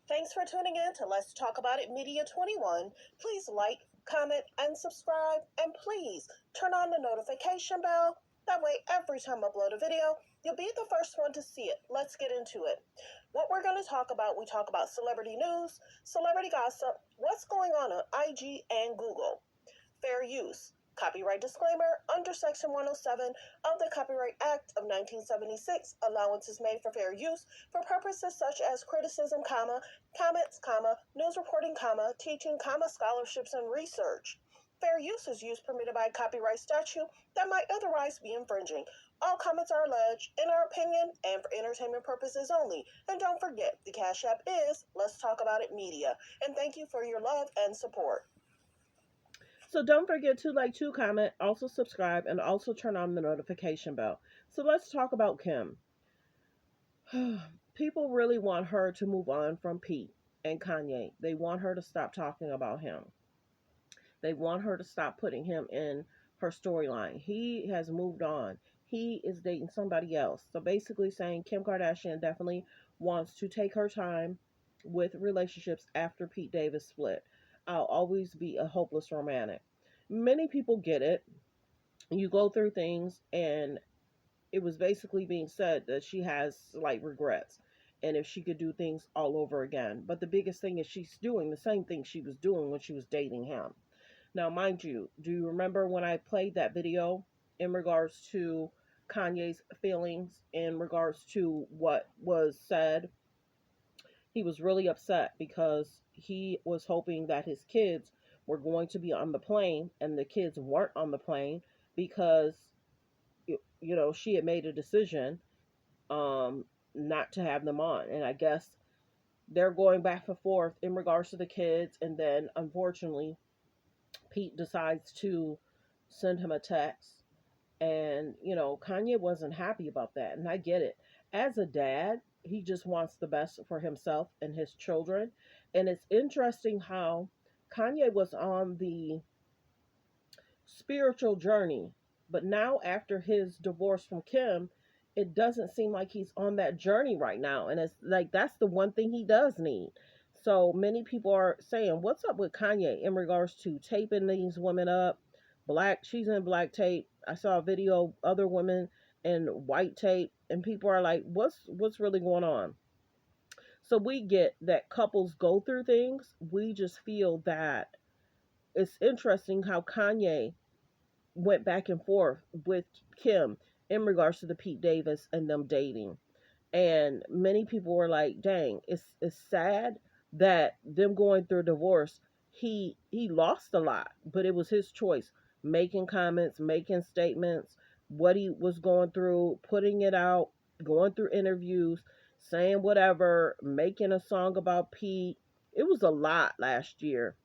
Thanks for tuning in to Let's Talk About It Media 21. Please like, comment, and subscribe. And please turn on the notification bell. That way, every time I upload a video, you'll be the first one to see it. Let's get into it. What we're going to talk about, we talk about celebrity news, celebrity gossip, what's going on IG and Google, fair use, copyright disclaimer under Section 107 of the Copyright Act of 1976, allowances made for fair use for purposes such as criticism, comments, news reporting, teaching, scholarships, and research. Fair use is use permitted by copyright statute that might otherwise be infringing. All comments are alleged, in our opinion, and for entertainment purposes only. And don't forget, the Cash App is Let's Talk About It Media. And thank you for your love and support. So don't forget to like, to comment, also subscribe, and also turn on the notification bell. So let's talk about Kim. People really want her to move on from Pete and Kanye. They want her to stop talking about him. They want her to stop putting him in her storyline. He has moved on. He is dating somebody else. So basically saying Kim Kardashian definitely wants to take her time with relationships after Pete Davis split. I'll always be a hopeless romantic. Many people get it. You go through things, and it was basically being said that she has slight regrets and if she could do things all over again. But the biggest thing is she's doing the same thing she was doing when she was dating him. Now, mind you, do you remember when I played that video in regards to Kanye's feelings, in regards to what was said? He was really upset because he was hoping that his kids were going to be on the plane, and the kids weren't on the plane because she had made a decision not to have them on. And I guess they're going back and forth in regards to the kids, and then unfortunately Pete decides to send him a text, and Kanye wasn't happy about that, and I get it. As a dad, he just wants the best for himself and his children. And it's interesting how Kanye was on the spiritual journey, but now after his divorce from Kim, it doesn't seem like he's on that journey right now. And it's like that's the one thing he does need. So many people are saying, what's up with Kanye in regards to taping these women up? She's in black tape. I saw a video of other women in white tape, and people are like, what's really going on? So we get that couples go through things. We just feel that it's interesting how Kanye went back and forth with Kim in regards to the Pete Davis and them dating. And many people were like, dang, it's sad that them going through divorce, he lost a lot, but it was his choice, making comments, making statements, what he was going through, putting it out, going through interviews, saying whatever, making a song about Pete. It was a lot last year.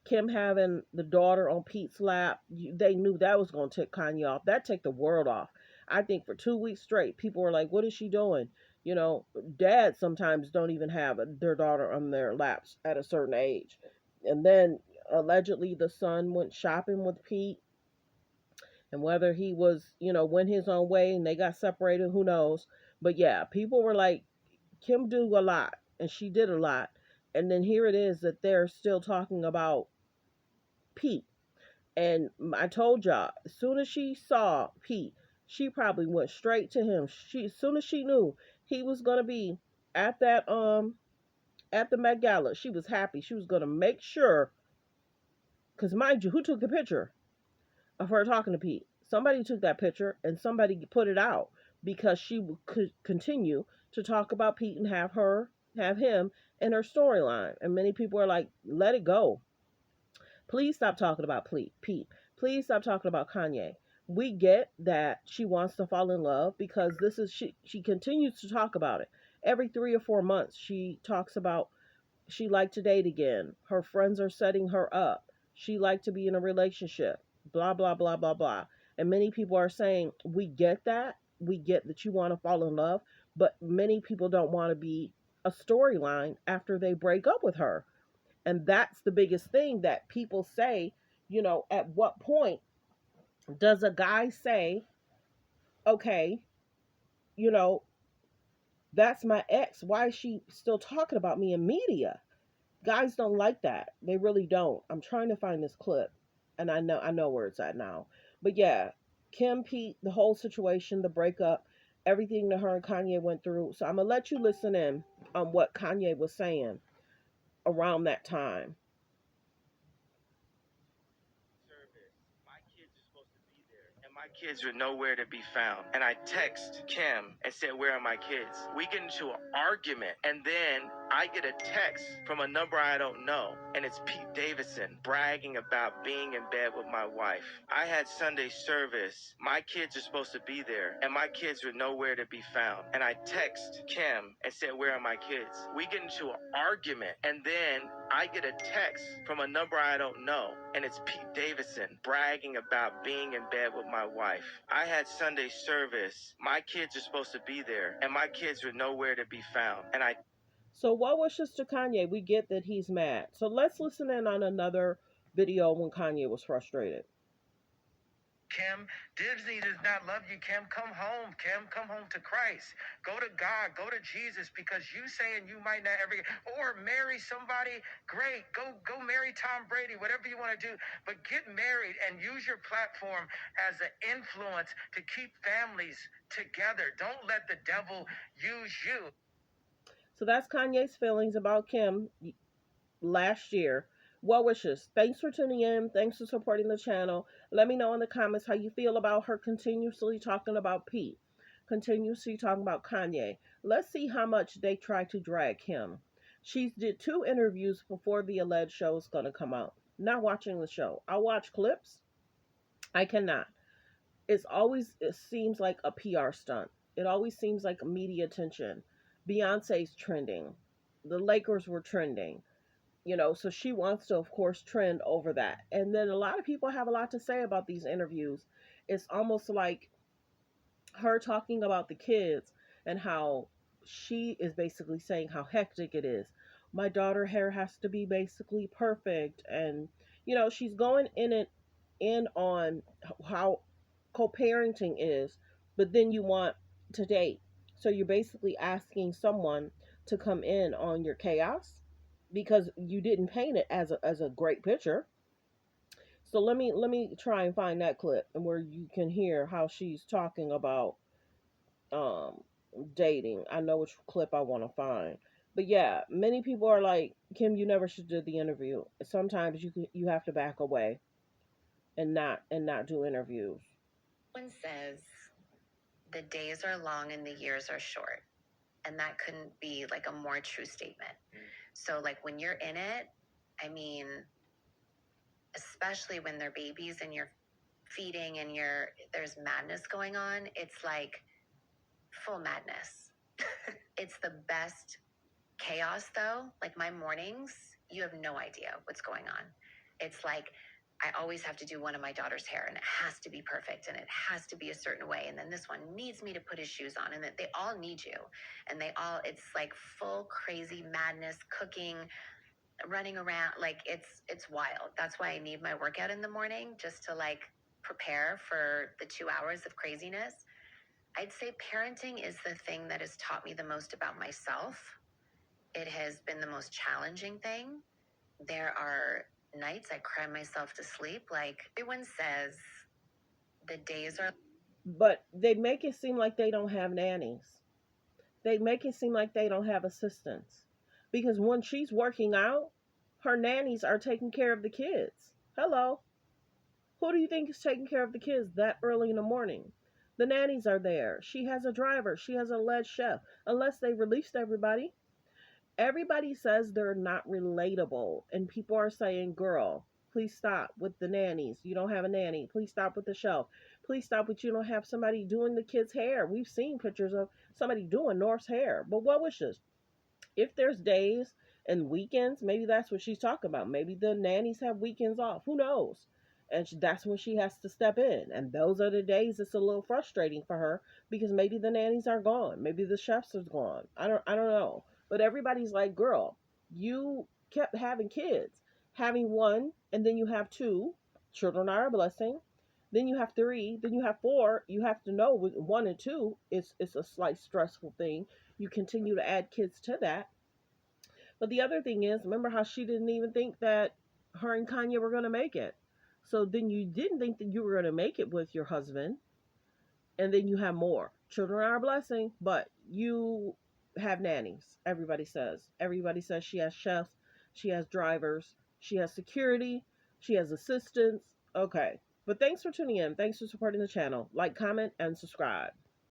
Kim having the daughter on Pete's lap, they knew that was going to take Kanye off. That take the world off. I think for 2 weeks straight, people were like, what is she doing? Dads sometimes don't even have their daughter on their laps at a certain age. And then allegedly the son went shopping with Pete, and whether he was, went his own way and they got separated, who knows? But yeah, people were like, Kim do a lot, and she did a lot. And then here it is that they're still talking about Pete. And I told y'all, as soon as she saw Pete, she probably went straight to him. As soon as she knew he was gonna be at that at the Met Gala, she was happy. She was gonna make sure, because mind you, who took the picture of her talking to Pete? Somebody took that picture and somebody put it out because she could continue to talk about Pete and have her have him in her storyline. And many people are like, let it go. Please stop talking about Pete. Please stop talking about Kanye. We get that she wants to fall in love because this is she continues to talk about it. Every 3 or 4 months she talks about she liked to date again. Her friends are setting her up. She liked to be in a relationship. Blah blah blah blah blah. And many people are saying, we get that. We get that you want to fall in love, but many people don't want to be a storyline after they break up with her. And that's the biggest thing that people say, at what point does a guy say, okay, you know, that's my ex. Why is she still talking about me in media? Guys don't like that. They really don't. I'm trying to find this clip and I know where it's at now. But yeah, Kim, Pete, the whole situation, the breakup, everything that her and Kanye went through. So I'm gonna let you listen in on what Kanye was saying around that time. And my kids were nowhere to be found. And I text Kim and said, "Where are my kids?" We get into an argument, and then I get a text from a number I don't know, and it's Pete Davidson bragging about being in bed with my wife. I had Sunday service. My kids are supposed to be there, and my kids were nowhere to be found. And I text Kim and said, "Where are my kids?" We get into an argument, and then I get a text from a number I don't know, and it's Pete Davidson bragging about being in bed with my wife. I had Sunday service. My kids are supposed to be there, and my kids were nowhere to be found. And I So what wishes to Kanye? We get that he's mad. So let's listen in on another video when Kanye was frustrated. Kim, Disney does not love you. Kim, come home. Kim, come home to Christ. Go to God. Go to Jesus, because you saying you might not ever, or marry somebody. Great. Go marry Tom Brady, whatever you want to do. But get married and use your platform as an influence to keep families together. Don't let the devil use you. So that's Kanye's feelings about Kim last year. Well wishes. Thanks for tuning in. Thanks for supporting the channel. Let me know in the comments how you feel about her continuously talking about Pete, continuously talking about Kanye. Let's see how much they try to drag him. She did 2 interviews before the alleged show is going to come out. Not watching the show. I'll watch clips. I cannot. It seems like a PR stunt. It always seems like media attention. Beyonce's trending. The Lakers were trending. So she wants to of course trend over that. And then a lot of people have a lot to say about these interviews. It's almost like her talking about the kids and how she is basically saying how hectic it is. My daughter hair has to be basically perfect, and she's going in on how co-parenting is, but then you want to date. So you're basically asking someone to come in on your chaos because you didn't paint it as a great picture. So let me try and find that clip and where you can hear how she's talking about um dating. I know which clip I want to find. But yeah, many people are like, Kim, you never should do the interview. Sometimes you have to back away and not do interviews. One says the days are long and the years are short. And that couldn't be like a more true statement. So like when you're in it, I mean, especially when they're babies and you're feeding and there's madness going on, it's like full madness. It's the best chaos though. Like my mornings, you have no idea what's going on. It's like I always have to do one of my daughter's hair and it has to be perfect and it has to be a certain way. And then this one needs me to put his shoes on, and that they all need you. And it's like full crazy madness, cooking, running around. Like it's wild. That's why I need my workout in the morning, just to like prepare for the 2 hours of craziness. I'd say parenting is the thing that has taught me the most about myself. It has been the most challenging thing. There are nights I cry myself to sleep. Like everyone says, the days are. But they make it seem like they don't have nannies. They make it seem like they don't have assistants. Because when she's working out, her nannies are taking care of the kids. Hello. Who do you think is taking care of the kids that early in the morning? The nannies are there. She has a driver. She has a lead chef. Unless they released everybody. everybody says they're not relatable, and people are saying, girl, please stop with the nannies. You don't have a nanny. Please stop with the shelf. Please stop with you don't have somebody doing the kids' hair. We've seen pictures of somebody doing North's hair. But what wishes? If there's days and weekends, maybe that's what she's talking about. Maybe the nannies have weekends off. Who knows? And that's when she has to step in. And those are the days it's a little frustrating for her because maybe the nannies are gone. Maybe the chefs are gone. I don't know. But everybody's like, girl, you kept having kids. Having one and then you have two. Children are a blessing. Then you have three. Then you have four. You have to know with one and two, it's a slight stressful thing. You continue to add kids to that. But the other thing is, remember how she didn't even think that her and Kanye were going to make it. So then you didn't think that you were going to make it with your husband. And then you have more. Children are a blessing, but you have nannies, everybody says. Everybody says she has chefs, she has drivers, she has security, she has assistants. Okay. But thanks for tuning in. Thanks for supporting the channel. Like, comment, and subscribe.